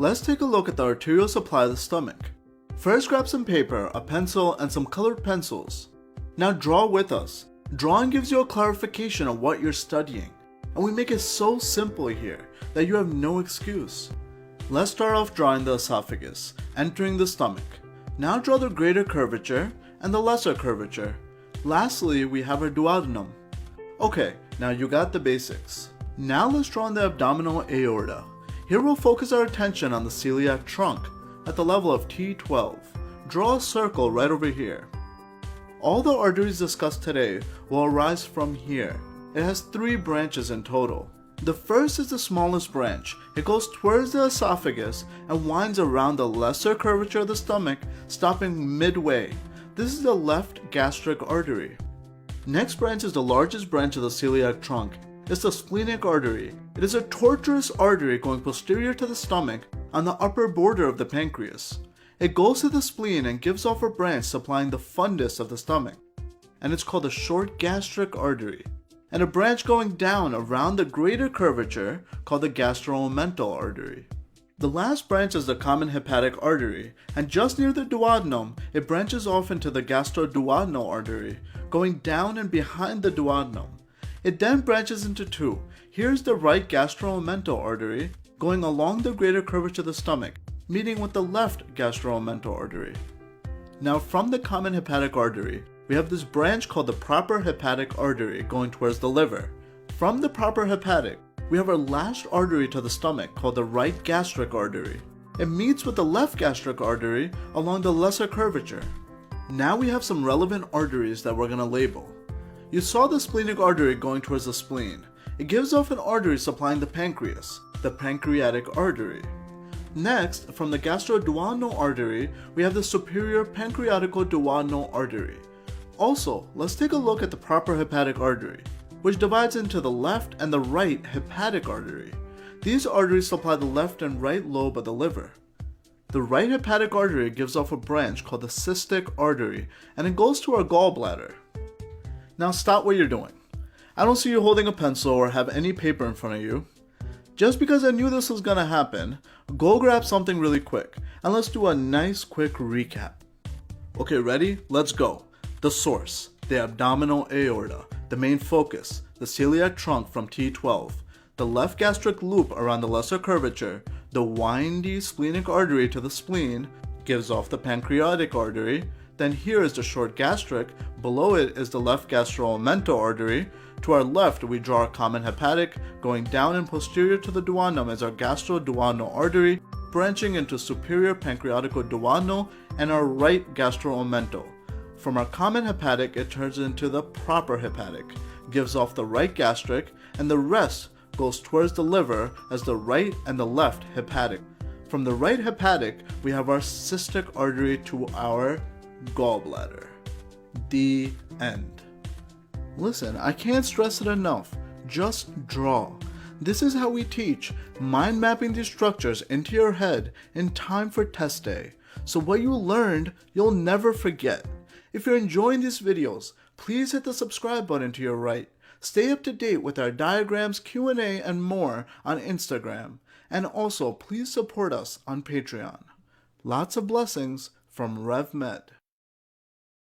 Let's take a look at the arterial supply of the stomach. First, grab some paper, a pencil, and some colored pencils. Now draw with us. Drawing gives you a clarification of what you're studying, and we make it so simple here that you have no excuse. Let's start off drawing the esophagus, entering the stomach. Now draw the greater curvature and the lesser curvature. Lastly, we have our duodenum. Okay, now you got the basics. Now let's draw in the abdominal aorta. Here we'll focus our attention on the celiac trunk at the level of T12. Draw a circle right over here. All the arteries discussed today will arise from here. It has 3 branches in total. The first is the smallest branch. It goes towards the esophagus and winds around the lesser curvature of the stomach, stopping midway. This is the left gastric artery. Next branch is the largest branch of the celiac trunk. It's the splenic artery. It is a tortuous artery going posterior to the stomach on the upper border of the pancreas. It goes to the spleen and gives off a branch supplying the fundus of the stomach, and it's called the short gastric artery, and a branch going down around the greater curvature called the gastromental artery. The last branch is the common hepatic artery, and just near the duodenum, it branches off into the gastroduodenal artery, going down and behind the duodenum. It then branches into 2. Here's the right gastromental artery, going along the greater curvature of the stomach, meeting with the left gastromental artery. Now from the common hepatic artery, we have this branch called the proper hepatic artery going towards the liver. From the proper hepatic, we have our last artery to the stomach called the right gastric artery. It meets with the left gastric artery along the lesser curvature. Now we have some relevant arteries that we're going to label. You saw the splenic artery going towards the spleen. It gives off an artery supplying the pancreas, the pancreatic artery. Next, from the gastroduodenal artery, we have the superior pancreaticoduodenal artery. Also, let's take a look at the proper hepatic artery, which divides into the left and the right hepatic artery. These arteries supply the left and right lobe of the liver. The right hepatic artery gives off a branch called the cystic artery, and it goes to our gallbladder. Now stop what you're doing. I don't see you holding a pencil or have any paper in front of you. Just because I knew this was gonna happen, go grab something really quick, and let's do a nice quick recap. Okay, ready? Let's go. The source, the abdominal aorta, the main focus, the celiac trunk from T12, the left gastric loop around the lesser curvature, the windy splenic artery to the spleen, gives off the pancreatic artery, then here is the short gastric, below it is the left gastromental artery, to our left we draw our common hepatic, going down and posterior to the duodenum is our gastroduodenal artery, branching into superior pancreaticoduodenal and our right gastromental. From our common hepatic, it turns into the proper hepatic, gives off the right gastric, and the rest goes towards the liver as the right and the left hepatic. From the right hepatic, we have our cystic artery to our gallbladder. The end. Listen, I can't stress it enough. Just draw. This is how we teach, mind mapping these structures into your head in time for test day. So what you learned, you'll never forget. If you're enjoying these videos, please hit the subscribe button to your right. Stay up to date with our diagrams, Q&A, and more on Instagram. And also, please support us on Patreon. Lots of blessings from RevMed.